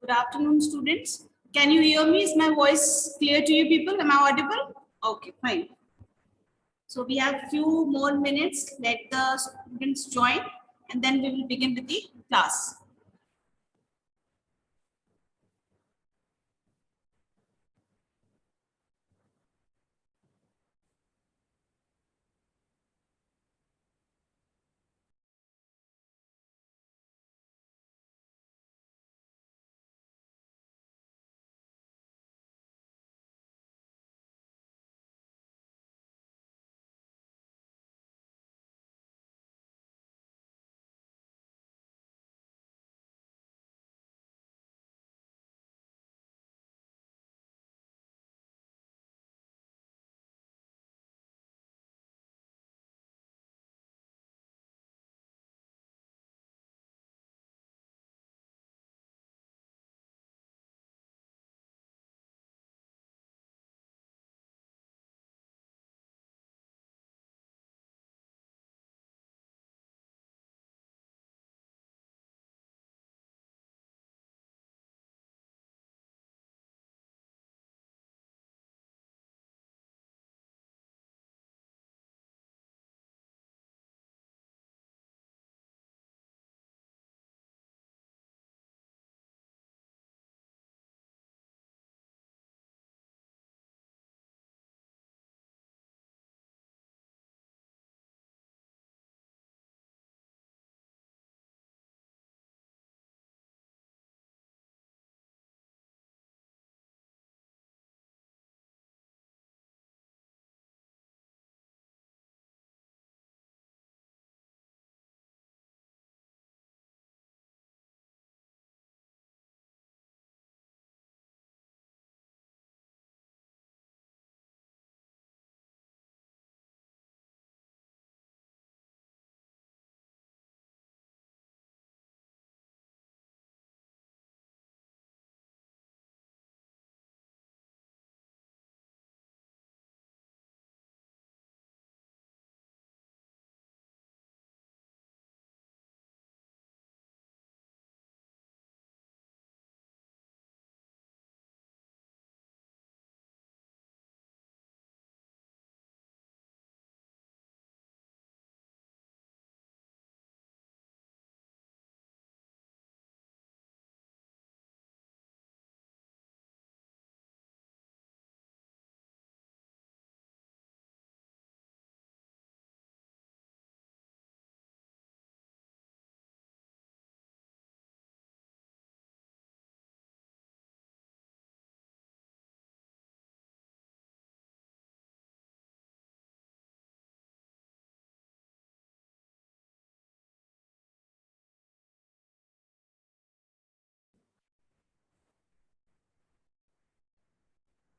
Good afternoon, students. Can you hear me? Is my voice clear to you people? Am I audible? Okay, fine. So we have few more minutes. Let the students join and then we will begin with the class.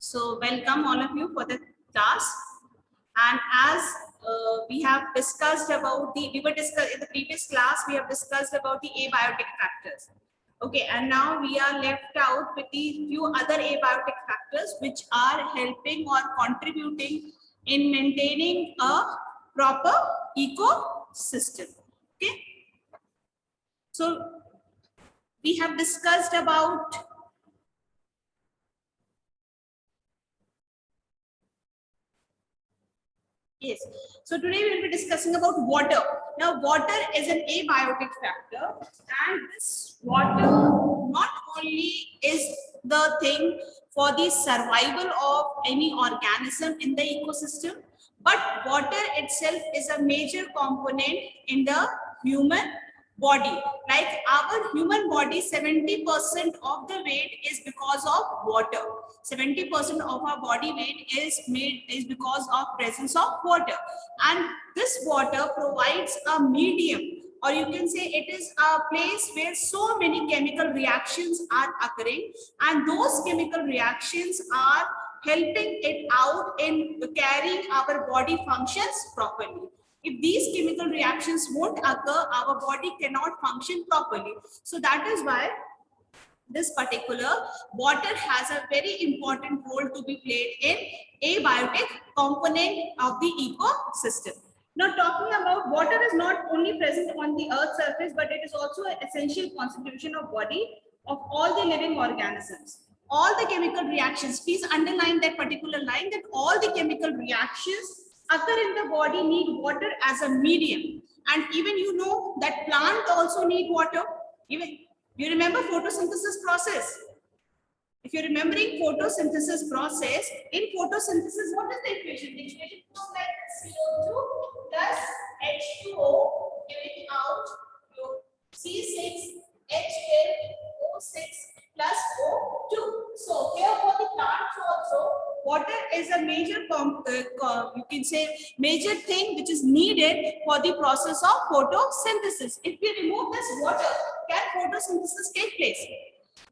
So welcome all of you for the class. And as we have discussed about we were discussed in the previous class, we have discussed about the abiotic factors. Okay, and now we are left out with the few other abiotic factors which are helping or contributing in maintaining a proper ecosystem. Okay, so we have discussed about yes. So today we will be discussing about water. Now, water is an abiotic factor, and this water not only is the thing for the survival of any organism in the ecosystem, but water itself is a major component in the human body. Like our human body, 70% of the weight is because of water. 70% of our body weight is because of presence of water, and this water provides a medium, or you can say it is a place where so many chemical reactions are occurring, and those chemical reactions are helping it out in carrying our body functions properly. If these chemical reactions won't occur, our body cannot function properly. So that is why this particular water has a very important role to be played in abiotic component of the ecosystem. Now, talking about water is not only present on the earth's surface, but it is also an essential constitution of body of all the the living organisms. All the chemical reactions, please underline that particular line, that all the chemical reactions occur in the body need water as a medium. And even you know that plant also need water. Even you remember photosynthesis process. If you're remembering photosynthesis process, in photosynthesis, what is the equation? The equation goes like CO2 plus H2O giving out C6H12O6 plus O2. So here for the plants also, water is a major, you can say major thing which is needed for the process of photosynthesis. If we remove this water, can photosynthesis take place?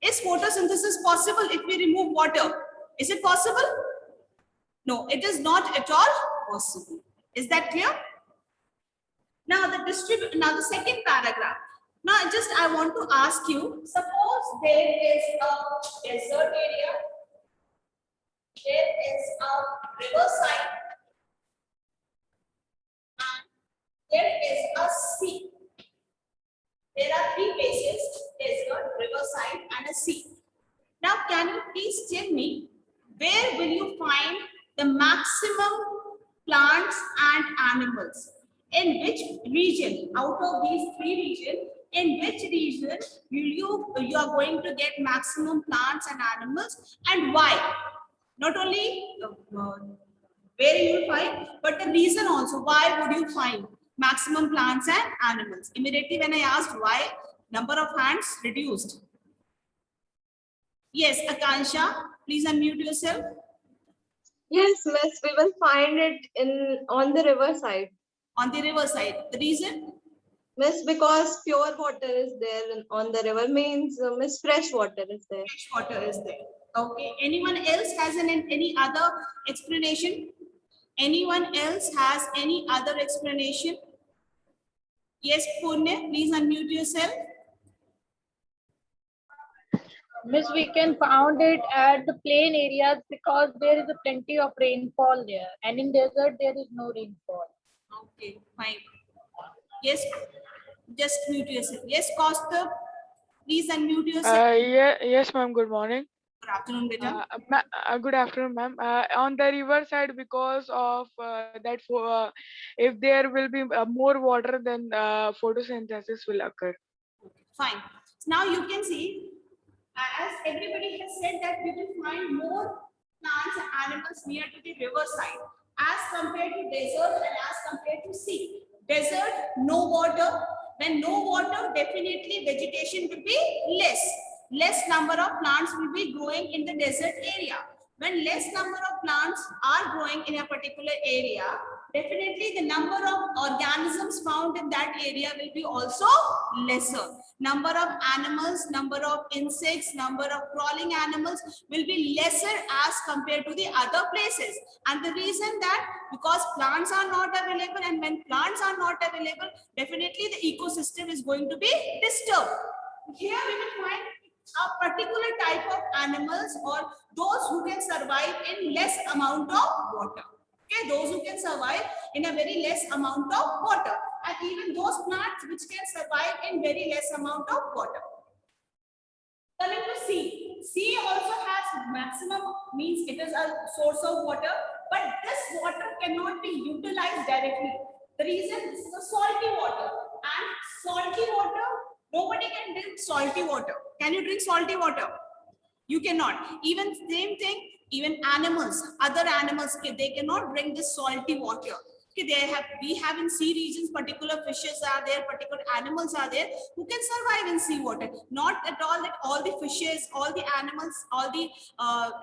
Is photosynthesis possible if we remove water? Is it possible? No, it is not at all possible. Is that clear? Now the second paragraph. Now I want to ask you, suppose there is a desert area, there is a riverside, and there is a sea. There are three places: desert, riverside, and a sea. Now, can you please tell me where will you find the maximum plants and animals? In which region? Out of these three regions, in which region you are going to get maximum plants and animals, and why? Not only where you will find, but the reason also. Why would you find maximum plants and animals? Immediately when I asked why, number of hands reduced. Yes, Akansha, please unmute yourself. Yes, miss, we will find it on the river side. On the river side. The reason? Miss, because pure water is there on the river, means miss, fresh water is there. Fresh water is there. Okay. Anyone else has any other explanation? Anyone else has any other explanation? Yes, Punya, please unmute yourself. Miss, we can found it at the plain areas because there is a plenty of rainfall there, and in desert there is no rainfall. Okay, fine. Yes, just mute yourself. Yes, Costa, please unmute yourself. Yes, ma'am. Good morning. Good afternoon, Beta. Good afternoon, ma'am. On the river side, because of if there will be more water, then photosynthesis will occur. Okay, fine. Now you can see, as everybody has said, that you will find more plants and animals near to the riverside as compared to desert and as compared to sea. Desert, no water. When no water, definitely vegetation will be less. Less number of plants will be growing in the desert area. When less number of plants are growing in a particular area, definitely the number of organisms found in that area will be also lesser. Number of animals, number of insects, number of crawling animals will be lesser as compared to the other places. And the reason that because plants are not available, and when plants are not available, definitely the ecosystem is going to be disturbed. Here we will find a particular type of animals, or those who can survive in less amount of water. Okay, those who can survive in a very less amount of water, and even those plants which can survive in very less amount of water. Coming to sea. Sea also has maximum, means it is a source of water, but this water cannot be utilized directly. The reason, this is a salty water, and salty water, nobody can drink salty water. Can you drink salty water? You cannot. Even same thing, even animals, other animals, they cannot drink this salty water. Okay, we have in sea regions, particular fishes are there, particular animals are there who can survive in seawater. Not at all that all the fishes, all the animals, all the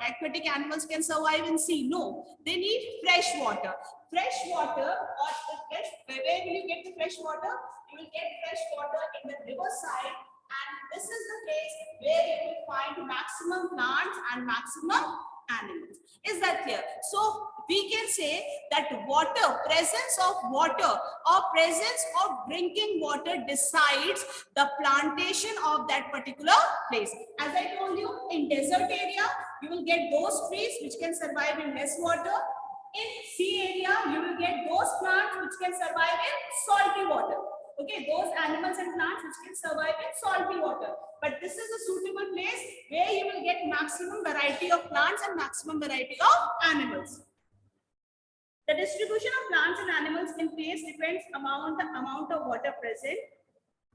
aquatic animals can survive in sea. No, they need fresh water. Fresh water, or where will you get the fresh water? You will get fresh water in the riverside, and this is the place where you will find maximum plants and maximum animals. Is that clear? So we can say that water, presence of water or presence of drinking water decides the plantation of that particular place. As I told you, in desert area, you will get those trees which can survive in less water. In sea area, you will get those plants which can survive in salty water. Okay, those animals and plants which can survive in salty water. But this is a suitable place get maximum variety of plants and maximum variety of animals. The distribution of plants and animals in place depends on the amount of water present.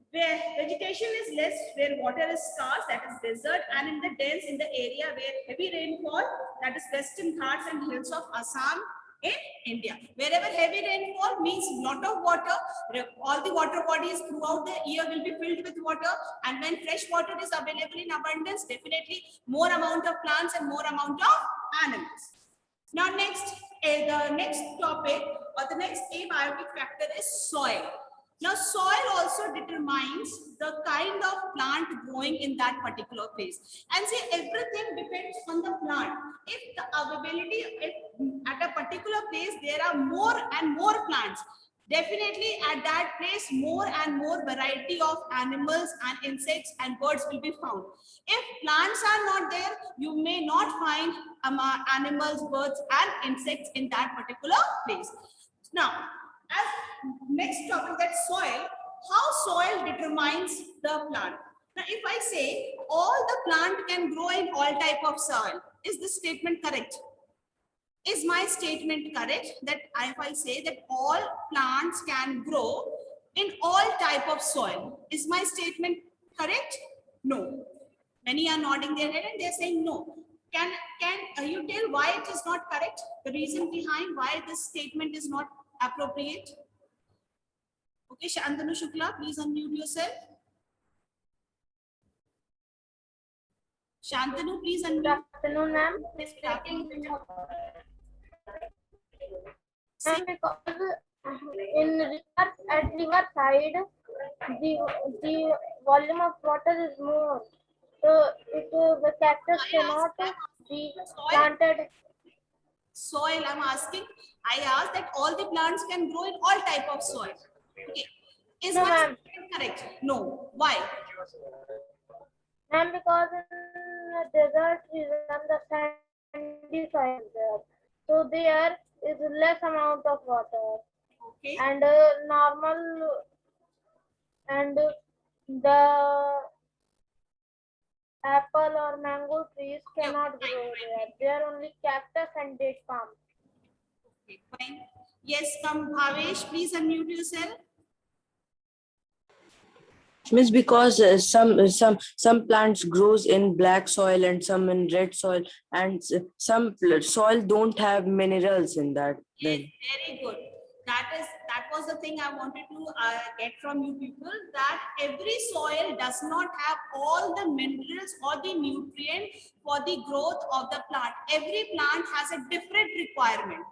Where vegetation is less, where water is scarce, that is desert, and in the dense in the area where heavy rainfall, that is western Ghats and hills of Assam in India. Wherever heavy rainfall means lot of water, all the water bodies throughout the year will be filled with water, and when fresh water is available in abundance, definitely more amount of plants and more amount of animals. Now next, the next topic or the next abiotic factor is soil. Now soil also determines the kind of plant growing in that particular place. And see, everything depends on the plant. If the availability, if at a particular place there are more and more plants, definitely at that place more and more variety of animals and insects and birds will be found. If plants are not there, you may not find animals, birds and insects in that particular place. Now, as next topic, that soil, how soil determines the plant. Now, if I say all the plant can grow in all type of soil, is this statement correct? Is my statement correct that if I say that all plants can grow in all type of soil, is my statement correct? No. Many are nodding their head and they are saying no. Can you tell why it is not correct? The reason behind why this statement is not appropriate? Okay, Shantanu Shukla, please unmute yourself. Shantanu, please unmute. Good afternoon, ma'am. Yes, good afternoon. Ma'am, because in rivers, at river side, the volume of water is more, so the cactus cannot be planted. Soil, I'm asking. I asked that all the plants can grow in all type of soil. Okay. Is No, my ma'am. statement correct? No. Why? And because in the desert is on the sandy soil there, so there is less amount of water, Okay. and normal and the apple or mango trees cannot grow there. They are only cactus and date palm. Okay, fine. Yes, come Bhavesh, please unmute yourself. Miss, because some plants grows in black soil and some in red soil, and some soil don't have minerals in that. Yes, very good. That was the thing I wanted to get from you people, that every soil does not have all the minerals or the nutrients for the growth of the plant. Every plant has a different requirement.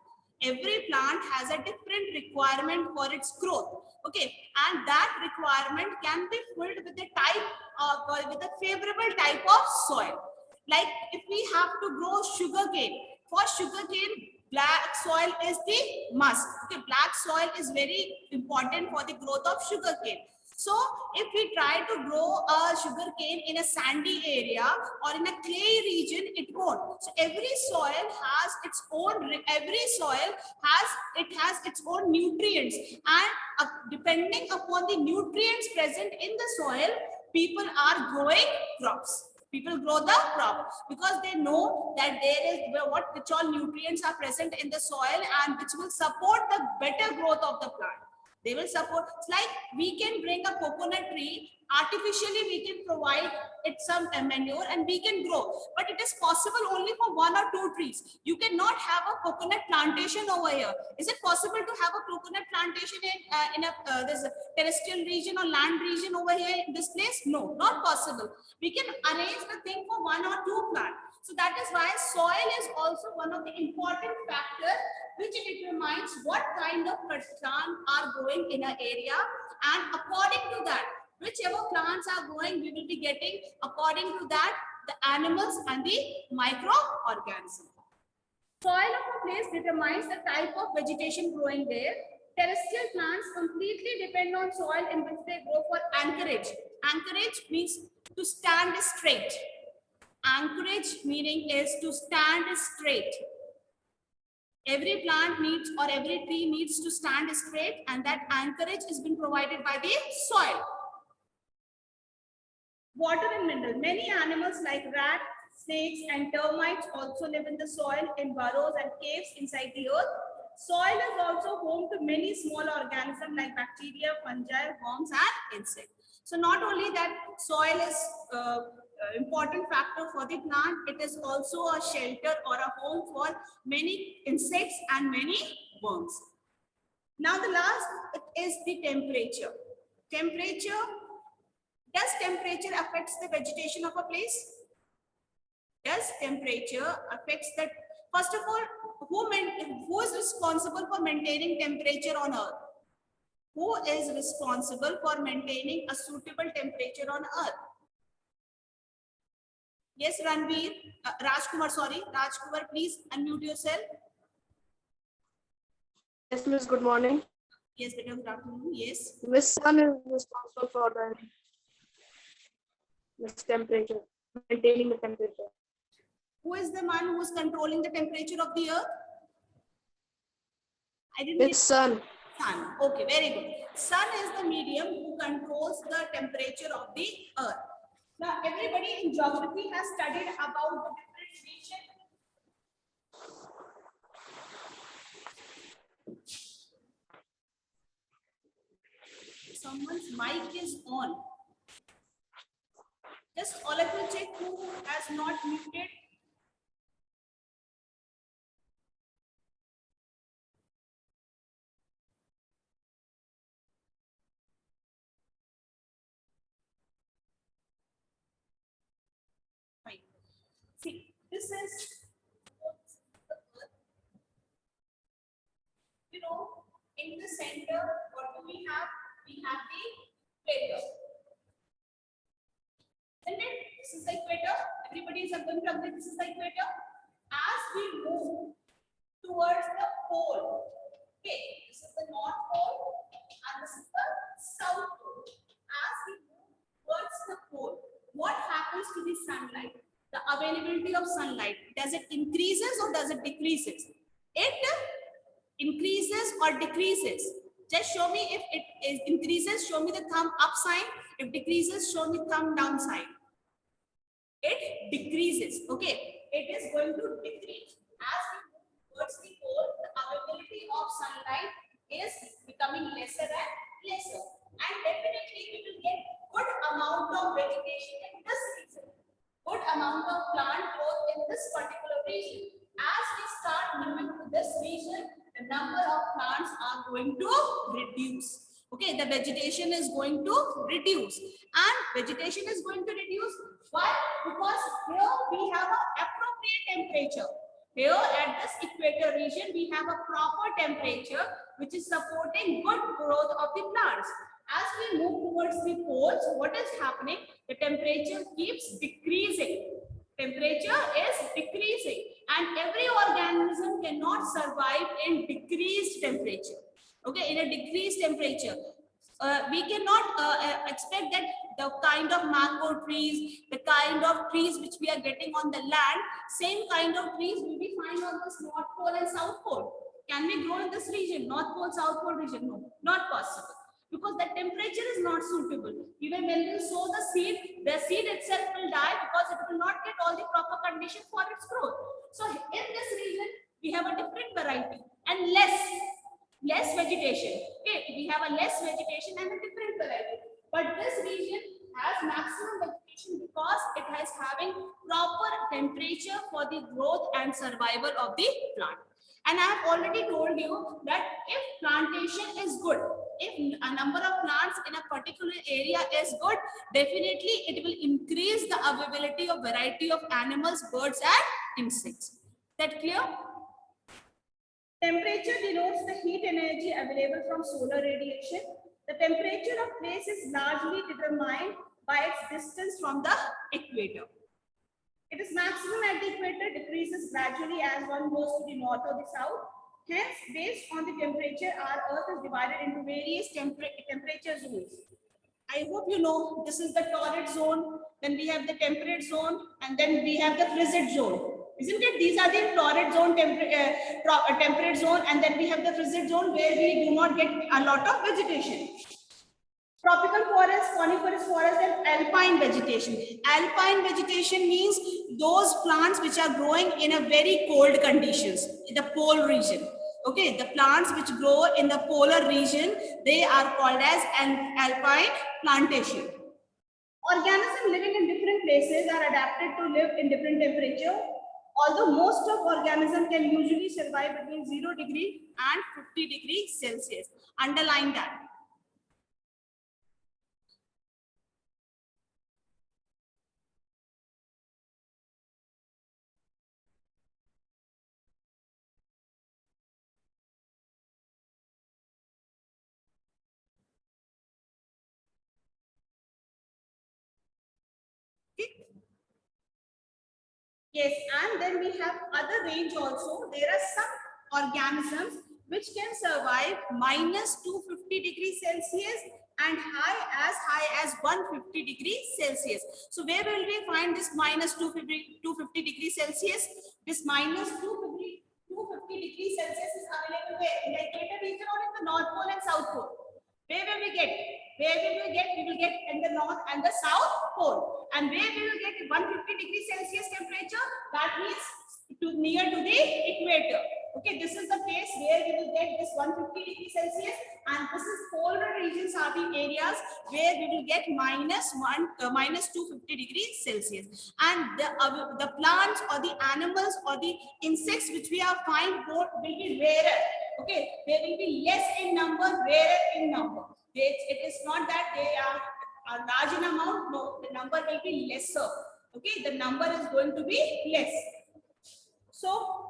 Every plant has a different requirement for its growth. Okay, and that requirement can be filled with a type of with a favorable type of soil. Like if we have to grow sugarcane, for sugarcane, black soil is the must. Okay, black soil is very important for the growth of sugarcane. So if we try to grow a sugarcane in a sandy area or in a clay region, it won't. So every soil has its own, its own nutrients, and depending upon the nutrients present in the soil, people are growing crops. People grow the crop because they know that there is which all nutrients are present in the soil and which will support the better growth of the plant. They will support. It's like we can bring a coconut tree, artificially we can provide it some manure and we can grow, but it is possible only for 1 or 2 trees. You cannot have a coconut plantation over here. Is it possible to have a coconut plantation in a this terrestrial region or land region over here in this place? No, not possible. We can arrange the thing for 1 or 2 plants. So that is why soil is also one of the important factors which determines what kind of plants are growing in an area, and according to that, whichever plants are growing, we will be getting according to that the animals and the microorganisms. Soil of a place determines the type of vegetation growing there. Terrestrial plants completely depend on soil in which they grow for anchorage. Anchorage means to stand straight. Anchorage meaning is to stand straight. Every plant needs or every tree needs to stand straight, and that anchorage is being provided by the soil. Water and mineral. Many animals like rats, Snakes and termites also live in the soil, in burrows and caves inside the earth. Soil is also home to many small organisms like bacteria, fungi, worms, and insects. So not only that, soil is important factor for the plant, it is also a shelter or a home for many insects and many worms. Now the last is the temperature. Temperature, does temperature affects the vegetation of a place? Does temperature affects that? First of all, who is responsible for maintaining temperature on earth? Who is responsible for maintaining a suitable temperature on earth? Yes, Ranveer, Rajkumar, sorry, Rajkumar, please unmute yourself. Yes, Miss. Good morning. Yes, better, good afternoon. Yes. Miss Sun is responsible for the temperature, maintaining the temperature. Who is the man who is controlling the temperature of the earth? I didn't Miss get Sun. sun. Okay, very good. Sun is the medium who controls the temperature of the earth. Now, everybody in geography has studied about the different regions. Someone's mic is on. Just all of you check who has not muted. Fine. See, this is, you know, in the center, what do we have? We have the equator. Isn't it? This is the equator. Everybody is going to agree this is the equator. As we move towards the pole, okay, this is the north pole and this is the south pole. As we move towards the pole, what happens to the sunlight? The availability of sunlight, does it increases or does it decreases? It increases or decreases? Just show me if it is increases, show me the thumb up sign. If decreases, show me thumb down sign. It decreases, okay? It is going to decrease. As we move towards the pole, the availability of sunlight is becoming lesser and lesser. And definitely we will get good amount of vegetation in this region. Good amount of plant growth in this particular region. As we start moving to this region, the number of plants are going to reduce. Okay, the vegetation is going to reduce. And vegetation is going to reduce. Why? Because here we have an appropriate temperature. Here at this equator region, we have a proper temperature which is supporting good growth of the plants. As we move towards the poles, what is happening? The temperature keeps decreasing. Temperature is decreasing. And every organism cannot survive in decreased temperature. Okay, in a decreased temperature. We cannot expect that the kind of mango trees, the kind of trees which we are getting on the land, same kind of trees will be found on this North Pole and South Pole. Can we grow in this region, North Pole, South Pole region? No, not possible. Because the temperature is not suitable. Even when you sow the seed itself will die because it will not get all the proper conditions for its growth. So in this region, we have a different variety and less vegetation. Okay, we have a less vegetation and a different variety. But this region has maximum vegetation because it has having proper temperature for the growth and survival of the plant. And I have already told you that if plantation is good, if a number of plants in a particular area is good, definitely it will increase the availability of variety of animals, birds and insects. That clear? Temperature denotes the heat energy available from solar radiation. The temperature of place is largely determined by its distance from the equator. It is maximum at the equator, decreases gradually as one goes to the north or the south. Hence, based on the temperature, our Earth is divided into various temperature zones. I hope you know this is the torrid zone, then we have the temperate zone, and then we have the frigid zone. Isn't it? These are the torrid zone, temperate zone, and then we have the frigid zone where we do not get a lot of vegetation. Tropical forest, coniferous forest, and alpine vegetation. Alpine vegetation means those plants which are growing in a very cold conditions, in the pole region. Okay, the plants which grow in the polar region, they are called as an alpine plantation. Organisms living in different places are adapted to live in different temperature. Although most of organisms can usually survive between 0 degree and 50 degrees Celsius. Underline that. Yes, and then we have other range also. There are some organisms which can survive minus 250 degrees Celsius and high as 150 degrees Celsius. So where will we find this minus 250 degrees Celsius? This minus 250 degrees Celsius is available where? In the equator region or in the North Pole and South Pole? Where will we get? Where will we get? We will get in the North and the South Pole. And where we will get 150 degrees Celsius temperature? That means near to the equator. Okay, this is the case where we will get this 150 degrees Celsius, and this is polar regions are the areas where we will get minus 250 degrees Celsius. And the plants or the animals or the insects which we are find will be rarer. Okay, they will be less in number, rarer in number. It is not that they are a large in amount. No, the number will be lesser. Okay, the number is going to be less. So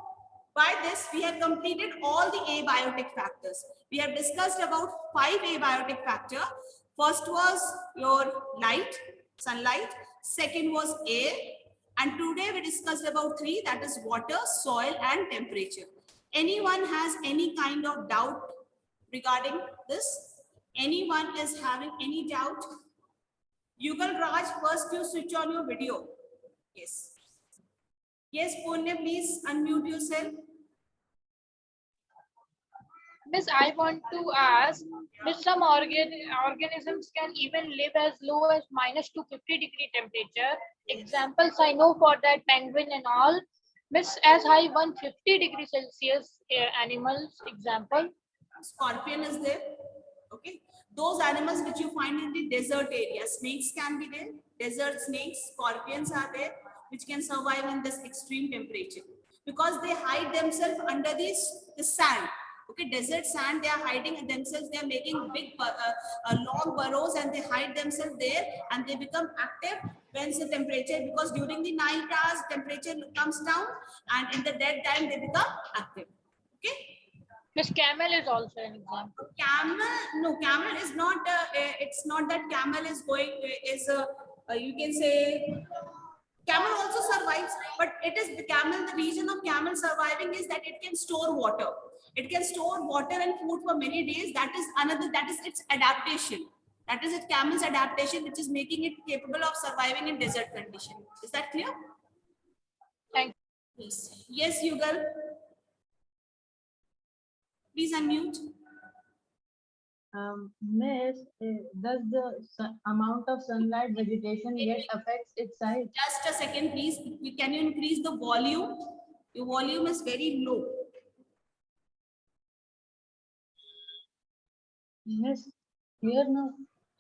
by this, we have completed all the abiotic factors. We have discussed about 5 abiotic factors. First was your light, sunlight. Second was air. And today we discussed about 3, that is water, soil, and temperature. Anyone has any kind of doubt regarding this? Anyone is having any doubt? Yugal Raj, first you switch on your video. Yes. Yes, Punya, please unmute yourself. Miss, I want to ask, Miss, some organisms can even live as low as minus 250 degree temperature. Examples I know for that, penguin and all. Miss, as high 150 degree Celsius animals, example. Scorpion is there. Okay. Those animals which you find in the desert area, snakes can be there. Desert snakes, scorpions are there, which can survive in this extreme temperature because they hide themselves under the sand. Okay, desert sand, they are hiding themselves. They are making big, long burrows, and they hide themselves there, and they become active when the temperature, because during the night hours temperature comes down, and in the dead time they become active. Okay. Miss, camel is also an example. Camel is not. It's not that camel is going. You can say. Camel also survives, but it is the camel. The reason of camel surviving is that it can store water. It can store water and food for many days. That is another. That is its adaptation. That is its camel's adaptation, which is making it capable of surviving in desert condition. Is that clear? Thank you. Yes. Yes, Yugal. Please unmute. Miss, does the amount of sunlight vegetation yet affects its size? Just a second, please. Can you increase the volume? Your volume is very low. Miss, here now.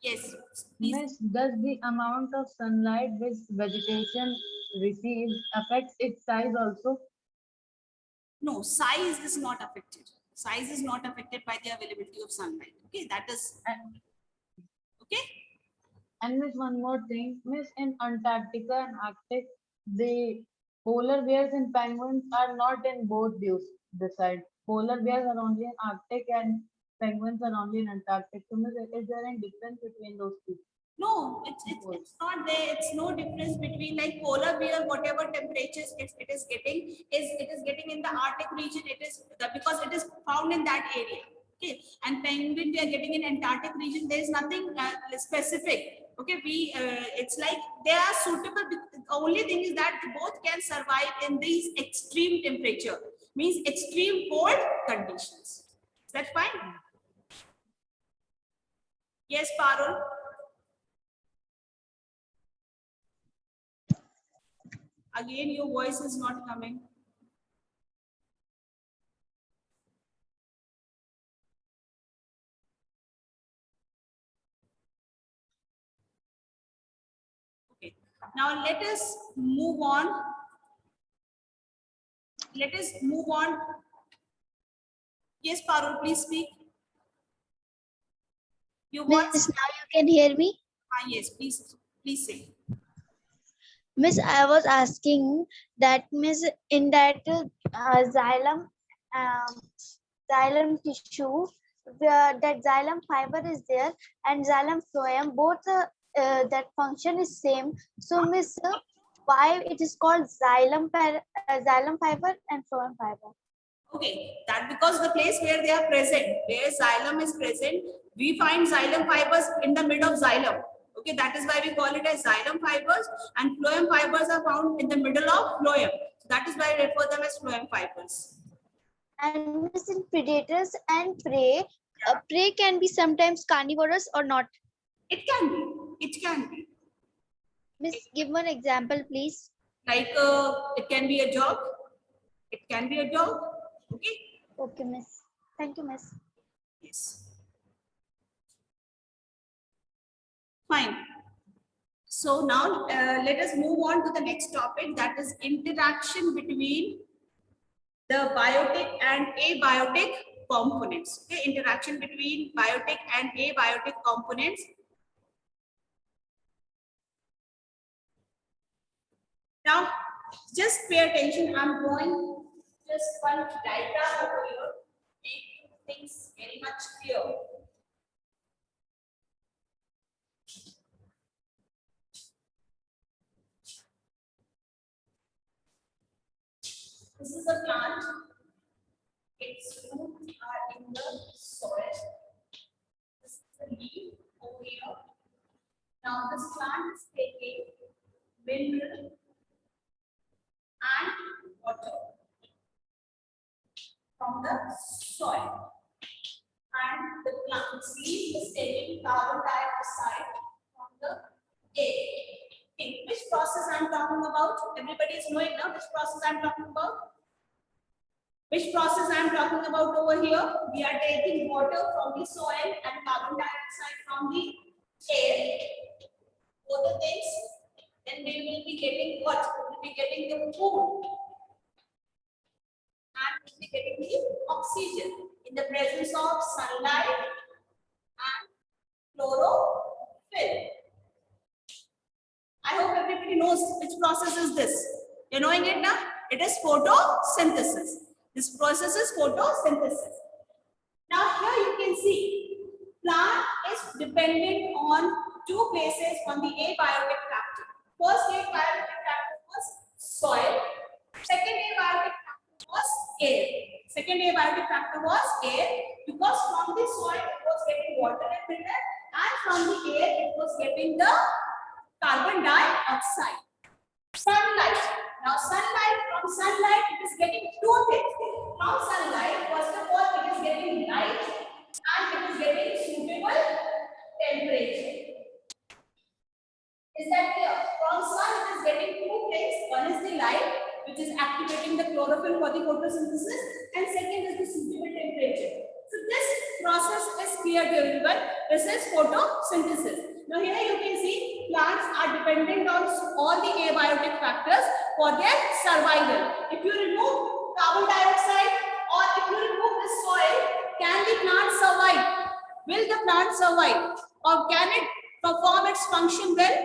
Yes. Please. Miss, does the amount of sunlight which vegetation receives affects its size also? No, size is not affected. Size is not affected by the availability of sunlight. Okay, that is okay. And Miss, one more thing, Miss, in Antarctica and Arctic, the polar bears and penguins are not in both views. The side polar bears are only in Arctic and penguins are only in Antarctic. So, Miss, is there any difference between those two? No, it's not there. It's no difference between like polar bear, whatever temperatures it is getting in the Arctic region. It is because it is found in that area. Okay, and penguin we are getting in Antarctic region. There is nothing specific. Okay, it's like they are suitable. The only thing is that both can survive in these extreme temperature, means extreme cold conditions. Is that fine? Yes, Parul. Again, your voice is not coming. Okay. Now let us move on. Let us move on. Yes, Parul, please speak. Your voice. Miss, now you can hear me. Yes, please say. Miss, I was asking that, Miss, in that xylem tissue, that xylem fiber is there and xylem phloem, both that function is same. So, Miss, why it is called xylem fiber and phloem fiber? Okay, that because the place where they are present, where xylem is present, we find xylem fibers in the mid of xylem. Okay, that is why we call it as xylem fibers, and phloem fibers are found in the middle of phloem. That is why I refer them as phloem fibers. And Miss, in predators and prey, prey can be sometimes carnivorous or not. It can be. It can be. Miss, give one example, please. Like it can be a dog. It can be a dog. Okay. Okay, Miss. Thank you, Miss. Yes. Fine. So now let us move on to the next topic, that is interaction between the biotic and abiotic components. Okay, interaction between biotic and abiotic components. Now, just pay attention. I'm drawing just one diagram over here. Make things very much clear. This is a plant. Its roots are in the soil. This is the leaf over here. Now this plant is taking mineral and water from the soil. And the plant's leaf is taking carbon dioxide from the air. Okay, which process I'm talking about? Everybody is knowing now which process I'm talking about? Which process I am talking about over here? We are taking water from the soil and carbon dioxide from the air. Both the things. Then we will be getting what? We will be getting the food. And we will be getting the oxygen in the presence of sunlight and chlorophyll. I hope everybody knows which process is this. You're knowing it now? It is photosynthesis. This process is photosynthesis. Now here you can see plant is dependent on two places on the abiotic factor. First abiotic factor was soil. Second abiotic factor was air. Second abiotic factor was air because from the soil it was getting water and mineral, and from the air it was getting the carbon dioxide. Sunlight. Now sunlight, from sunlight it is getting two things. From sunlight, first of all, it is getting light and it is getting suitable temperature. Is that clear? From sun it is getting two things. One is the light, which is activating the chlorophyll for the photosynthesis, and second is the suitable temperature. So this process is clear to everyone. This is photosynthesis. Now here you can see plants are dependent on all the abiotic factors for their survival. If you remove carbon dioxide or if you remove the soil, can the plant survive? Will the plant survive? Or can it perform its function well?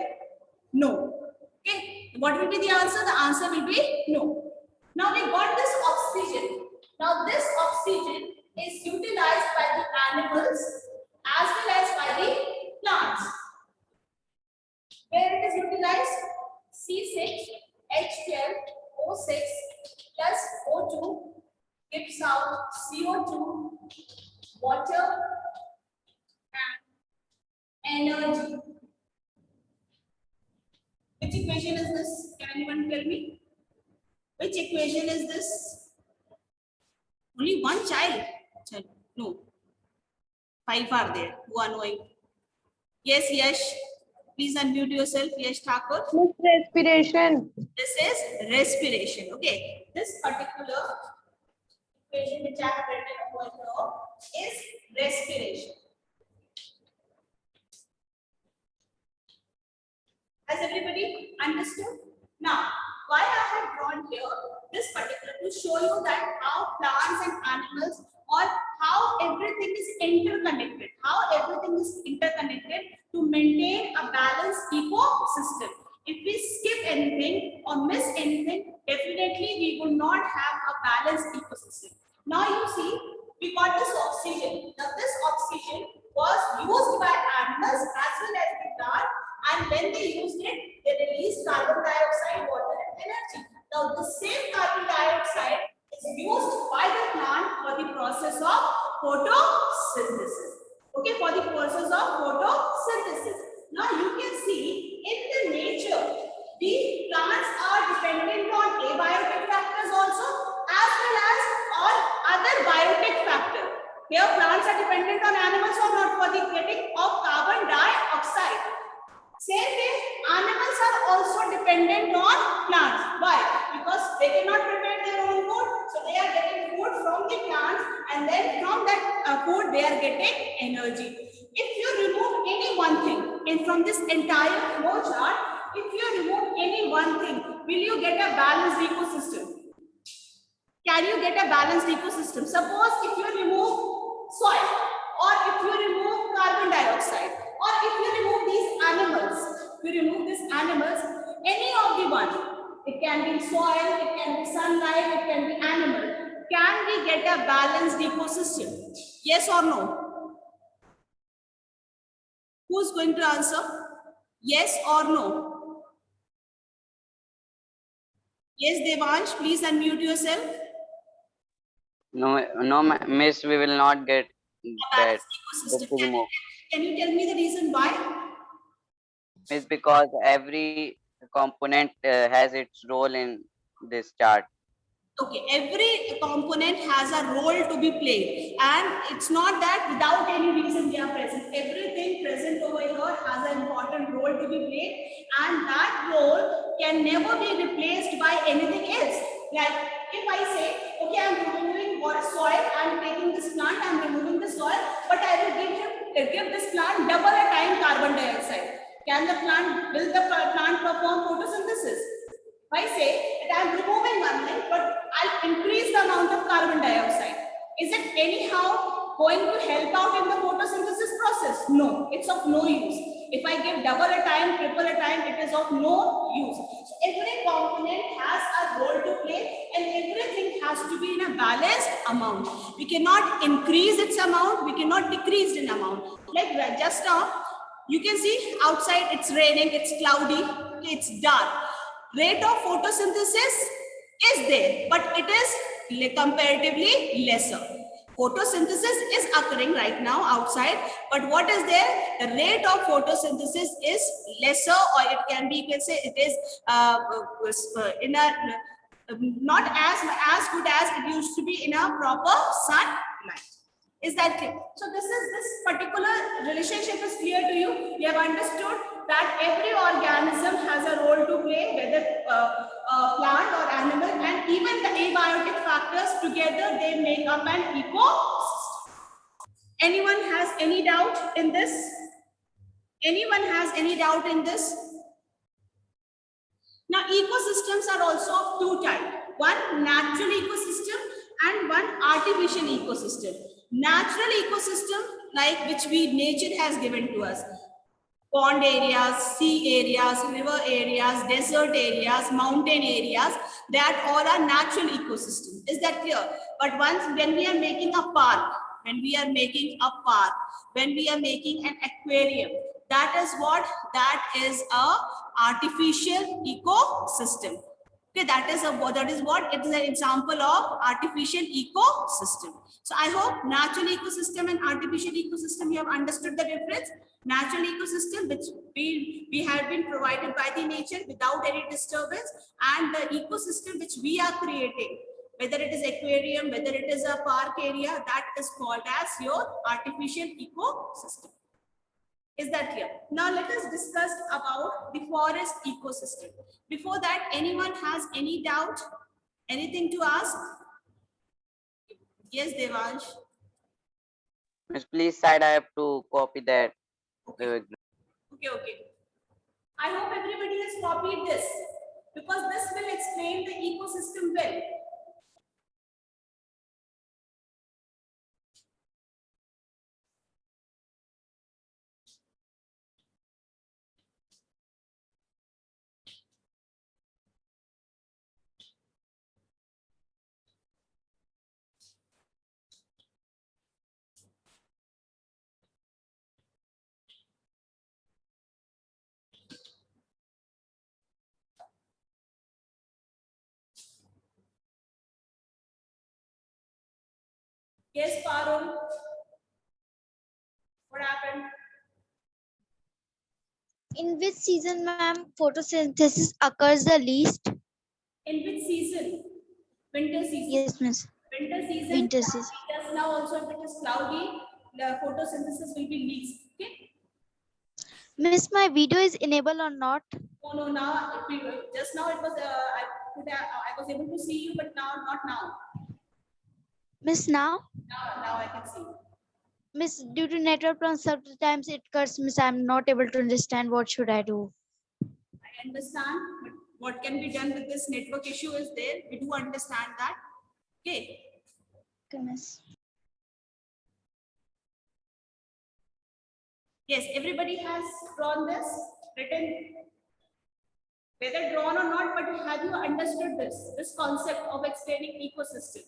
No. Okay. What will be the answer? The answer will be no. Now we got this oxygen. Now this oxygen is utilized by the animals as well as by the plants. Where it is utilized? C6H12O6 plus O2 gives out CO2, water and energy. Which equation is this? Can anyone tell me? Which equation is this? Only one child? No. 5 are there who are knowing. Yes, Yash. Please unmute yourself, Yash Thakur. Respiration. This is respiration. Okay. This particular equation which I have written over here is respiration. Has everybody understood? Now, why I have drawn here this particular to show you that how plants and animals or how everything is interconnected, to maintain a balanced ecosystem. If we skip anything or miss anything, definitely we will not have a balanced ecosystem. Now you see, we got this oxygen. Now this oxygen was used by animals as well as the plant, and when they used it, they released carbon dioxide, water, and energy. Now the same carbon dioxide is used by the plant for the process of photosynthesis. Okay, for the process of photosynthesis. Now you can see in the nature, the plants are dependent on abiotic factors also as well as on other biotic factors. Here plants are dependent on animals or not for the getting of carbon dioxide. Same way, animals are also dependent on plants. Why? Because they cannot prepare their own food. So they are getting food from the plants, and then from that food they are getting energy. If you remove any one thing from this entire flow chart, if you remove any one thing, will you get a balanced ecosystem? Can you get a balanced ecosystem? Suppose if you remove soil, or if you remove carbon dioxide, or if you remove these animals, any of the one, it can be soil, it can be sunlight, it can be animal. Can we get a balanced ecosystem? Yes or no? Who's going to answer? Yes or no? Yes, Devansh, please unmute yourself. No, miss, we will not get that. Can you tell me the reason why? Miss, because every component has its role in this chart. Okay, every component has a role to be played, and it's not that without any reason they are present. Everything present over here has an important role to be played, and that role can never be replaced by anything else. Like if I say, okay, I'm removing soil, I'm taking this plant, I'm removing the soil, but I will give this plant double a time carbon dioxide. Will the plant perform photosynthesis? If I say that I'm removing one thing, but I'll increase the amount of carbon dioxide, is it anyhow going to help out in the photosynthesis process? No, it's of no use. If I give double a time, triple a time, it is of no use. So every component has a role to play, and everything has to be in a balanced amount. We cannot increase its amount, we cannot decrease in amount. Like just now, you can see outside it's raining, it's cloudy, it's dark. Rate of photosynthesis is there, but it is comparatively lesser. Photosynthesis is occurring right now outside, but what is there? The rate of photosynthesis is lesser, or it can be, you can say it is in a not as good as it used to be in a proper sunlight. Is that clear? So this particular relationship is clear to you. You have understood that every organism has a role to play, whether plant or animal, and even the abiotic factors together, they make up an ecosystem. Anyone has any doubt in this? Anyone has any doubt in this? Now, ecosystems are also of two types. One natural ecosystem and one artificial ecosystem. Natural ecosystem, like which nature has given to us. Pond areas, sea areas, river areas, desert areas, mountain areas, that all are natural ecosystems. Is that clear? But when we are making a park, when we are making an aquarium, that is what? That is a artificial ecosystem. Okay, that is what? It is an example of artificial ecosystem. So I hope natural ecosystem and artificial ecosystem, you have understood the difference. Natural ecosystem, which we have been provided by the nature without any disturbance, and the ecosystem which we are creating, whether it is aquarium, whether it is a park area, that is called as your artificial ecosystem. Is that clear? Now let us discuss about the forest ecosystem. Before that, anyone has any doubt? Anything to ask? Yes, Devansh. Miss, please side I have to copy that. Okay. Okay. I hope everybody has copied this because this will explain the ecosystem well. Yes, Parul. What happened? In which season, ma'am, photosynthesis occurs the least? In which season? Winter season. Yes, miss. Winter season. Winter season. Just now also if it is cloudy, the photosynthesis will be least. Okay. Miss, my video is enabled or not? No, now just now it was I was able to see you, but now not now. Miss, now? Now I can see. Miss, due to network problems, sometimes it cuts. Miss, I'm not able to understand. What should I do? I understand, but what can be done with this network issue is there. We do understand that. Okay. Okay, miss. Yes, everybody has drawn this, written, whether drawn or not, but have you understood this concept of explaining ecosystem?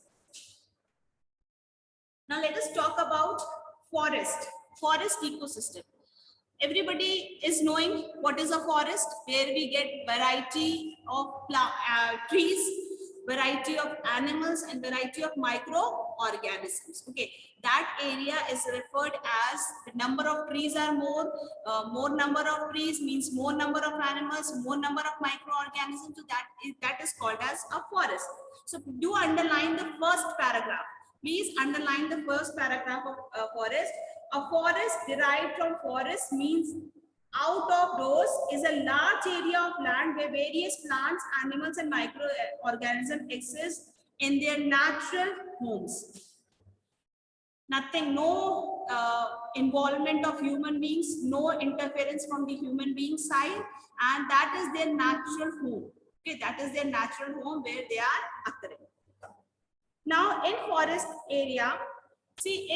Now let us talk about forest ecosystem. Everybody is knowing what is a forest, where we get variety of trees, variety of animals, and variety of microorganisms. Okay, that area is referred as the number of trees are more number of trees means more number of animals, more number of microorganisms. So that is called as a forest. So do underline the first paragraph. Please underline the first paragraph of forest. A forest derived from forest means out of those is a large area of land where various plants, animals, and microorganisms exist in their natural homes. Nothing, no involvement of human beings, no interference from the human being side, and that is their natural home. Okay, that is their natural home where they are occurring. Now in forest area, see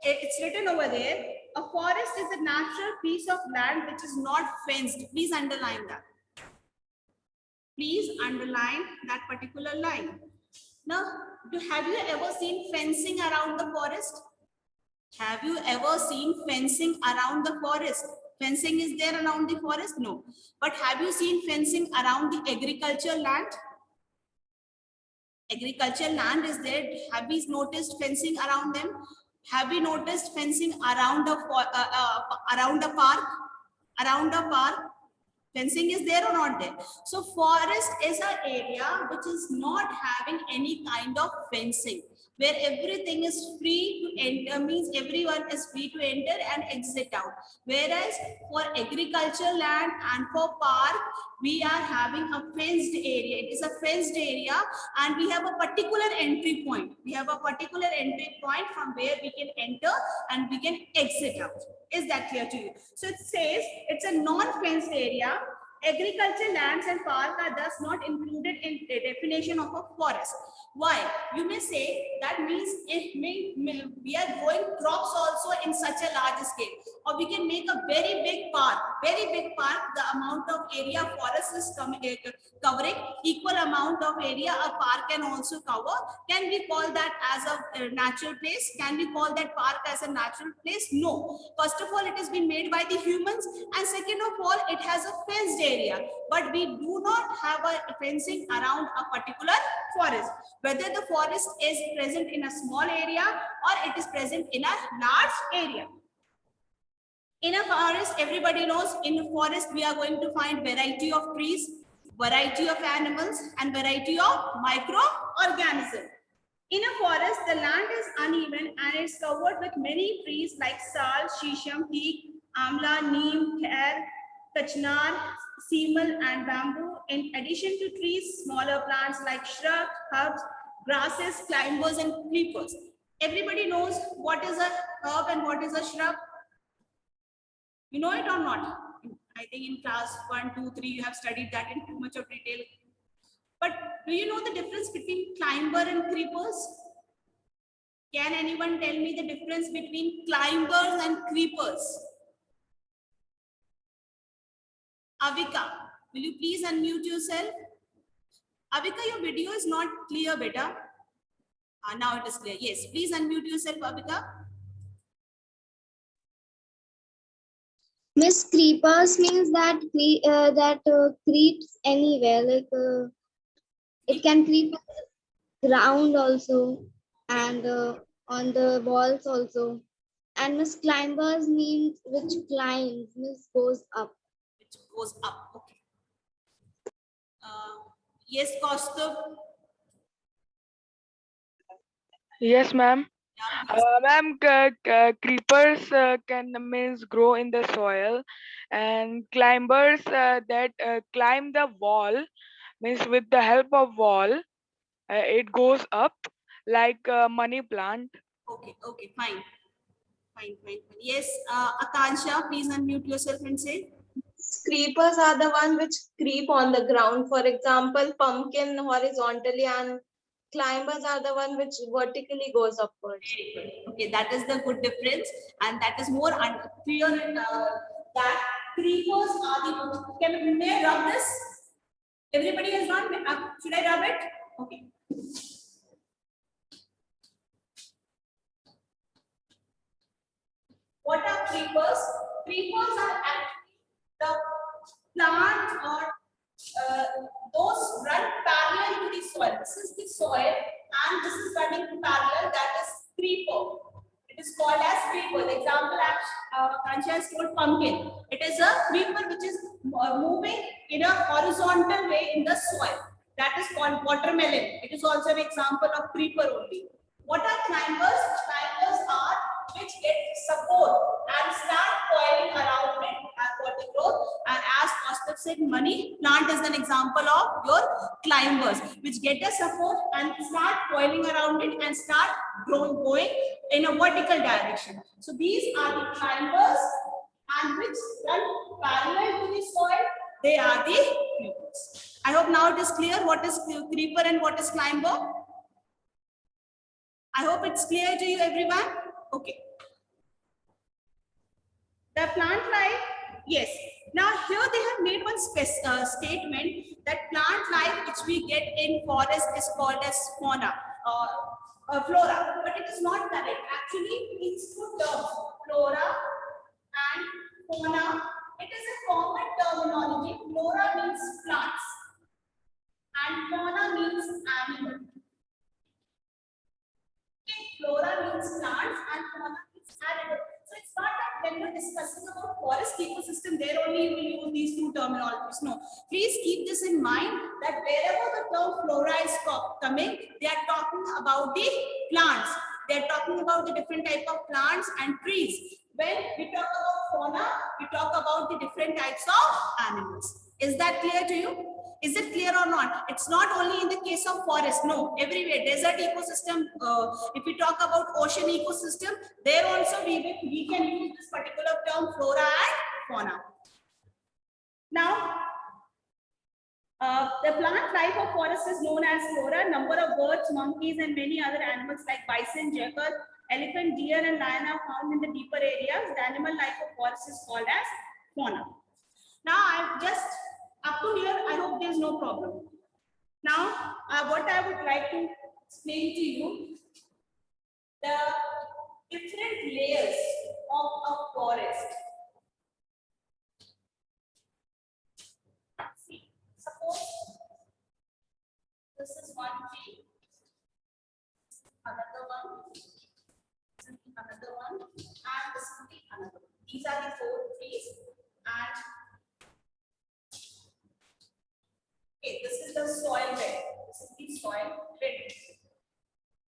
it's written over there. A forest is a natural piece of land which is not fenced. Please underline that. Please underline that particular line. Now, have you ever seen fencing around the forest? Have you ever seen fencing around the forest? Fencing is there around the forest? No. But have you seen fencing around the agricultural land? Agricultural land is there. Have we noticed fencing around them? Have we noticed fencing around a park? Around a park, fencing is there or not there? So forest is an area which is not having any kind of fencing, where everything is free to enter, means everyone is free to enter and exit out. Whereas for agricultural land and for park, we are having a fenced area. It is a fenced area and we have a particular entry point. We have a particular entry point from where we can enter and we can exit out. Is that clear to you? So it says it's a non-fenced area. Agricultural lands and parks are thus not included in the definition of a forest. Why? You may say that means if we are growing crops also in such a large scale, or we can make a very big park, the amount of area forest is covering, equal amount of area a park can also cover. Can we call that as a natural place? Can we call that park as a natural place? No. First of all, it has been made by the humans, and second of all, it has a fenced area, but we do not have a fencing around a particular forest. Whether the forest is present in a small area or it is present in a large area. In a forest, everybody knows in a forest we are going to find variety of trees, variety of animals, and variety of microorganisms. In a forest, the land is uneven and it's covered with many trees like sal, shisham, teak, amla, neem, khair, kachnar, seemal, and bamboo. In addition to trees, smaller plants like shrubs, herbs, grasses, climbers, and creepers. Everybody knows what is a herb and what is a shrub. You know it or not? I think in class 1, 2, 3, you have studied that in too much of detail. But do you know the difference between climber and creepers? Can anyone tell me the difference between climbers and creepers? Avika, will you please unmute yourself? Avika, your video is not clear, beta. Now it is clear. Yes, please unmute yourself, Avika. Miss, creepers means that creeps anywhere. It can creep on the ground also, and on the walls also. And Miss, climbers means which climbs, Miss, goes up. Which goes up. Okay. Yes, Kaustubh. Yes, ma'am. Ma'am, creepers can means grow in the soil, and climbers that climb the wall means with the help of wall, it goes up like a money plant. Okay, okay, fine. Fine. Yes, Akansha, please unmute yourself and say. Creepers are the one which creep on the ground. For example, pumpkin horizontally, and climbers are the one which vertically goes upwards. Okay, that is the good difference, and that is more clear that creepers are the. May I rub this? Everybody has not. Should I rub it? Okay. What are creepers? Creepers are actually the plants or those run parallel to the soil. This is the soil and this is running parallel, that is creeper. It is called as creeper. The example Kansha has told pumpkin. It is a creeper which is moving in a horizontal way in the soil. That is called watermelon. It is also an example of creeper only. What are climbers? Climbers are which get support and start coiling around it as water growth. And as Kaustubh said, money plant is an example of your climbers, which get a support and start coiling around it and start going in a vertical direction. So these are the climbers and which run parallel to the soil. They are the creepers. I hope now it is clear what is creeper and what is climber. I hope it's clear to you, everyone. Okay. The plant life, yes. Now here they have made one statement that plant life which we get in forest is called as fauna or flora, but it is not correct. Actually, it's two terms, flora and fauna. It is a common terminology. Flora means plants and fauna means animal. Flora means plants and fauna means animal. So it's not that when we're discussing about forest ecosystem, there only we use these two terminologies. No, please keep this in mind that wherever the term flora is coming, they are talking about the plants. They are talking about the different type of plants and trees. When we talk about fauna, we talk about the different types of animals. Is that clear to you? Is it clear or not? It's not only in the case of forest, no, everywhere. Desert ecosystem, if we talk about ocean ecosystem, there also we can use this particular term flora and fauna. Now, the plant life of forest is known as flora. Number of birds, monkeys, and many other animals like bison, jackal, elephant, deer, and lion are found in the deeper areas. The animal life of forest is called as fauna. Now, I've just up to here, I hope there's no problem. Now, what I would like to explain to you, the different layers of a forest. See, suppose this is one tree, another one, this is another one, and this is the another one. These are the 4 trees, and okay, this is the soil bed. This is the soil bed.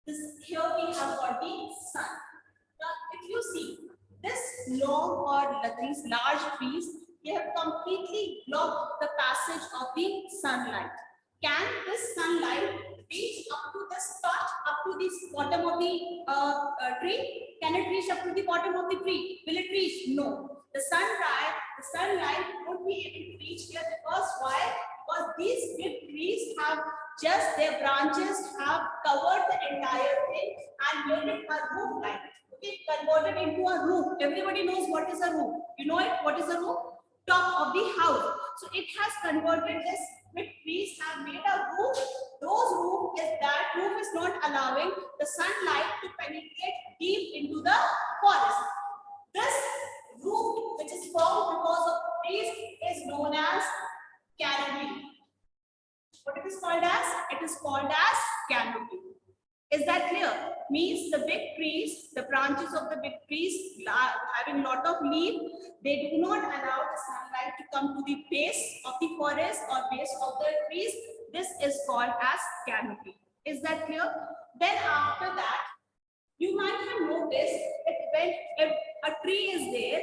This here we have got the sun. Now, if you see, this long or these large trees, they have completely blocked the passage of the sunlight. Can this sunlight reach up to the spot, up to the bottom of the tree? Can it reach up to the bottom of the tree? Will it reach? No. The sunlight won't be able to reach here because why? Because these big trees have just their branches have covered the entire thing and made it a roof like. Okay, converted into a roof. Everybody knows what is a roof. You know it? What is a roof? Top of the house. So it has converted this big trees have made a roof. That roof is not allowing the sunlight to penetrate deep into the forest. This roof, which is formed because of trees, is known as canopy. What it is called as? It is called as canopy. Is that clear? Means the big trees, the branches of the big trees having lot of leaf, they do not allow the sunlight to come to the base of the forest or base of the trees. This is called as canopy. Is that clear? Then after that, you might have noticed that when a tree is there,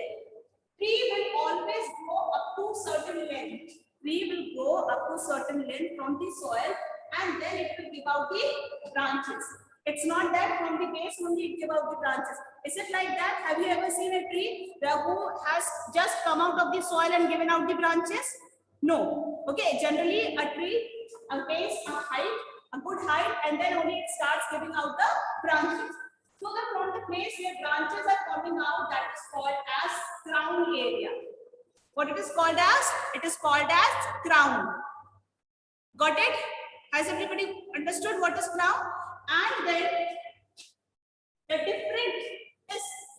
tree will always grow up to certain length. Tree will grow up to certain length from the soil and then it will give out the branches. It's not that from the base only it give out the branches. Is it like that? Have you ever seen a tree who has just come out of the soil and given out the branches? No. Okay, generally a tree attains a height, a good height, and then only it starts giving out the branches. So from the place where branches are coming out, that is called as crown area. What it is called as? It is called as crown. Got it? Has everybody understood what is crown? And then the different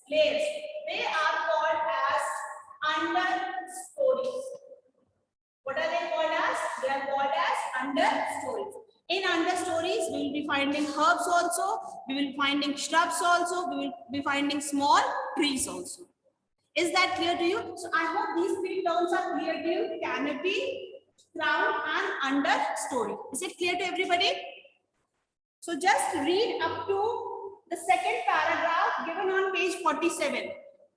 layers, they are called as understories. What are they called as? They are called as understories. In understories, we will be finding herbs also, we will be finding shrubs also, we will be finding small trees also. Is that clear to you? So I hope these three terms are clear to you: canopy, crown, and understory. Is it clear to everybody? So just read up to the second paragraph given on page 47.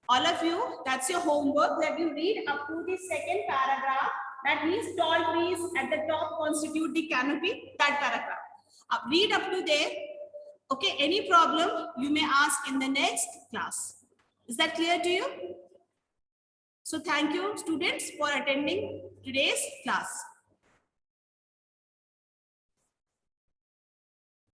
All of you, that's your homework, that you read up to the second paragraph. That means tall trees at the top constitute the canopy, that paragraph. Read up to there. Okay, any problem you may ask in the next class. Is that clear to you? So thank you, students, for attending today's class.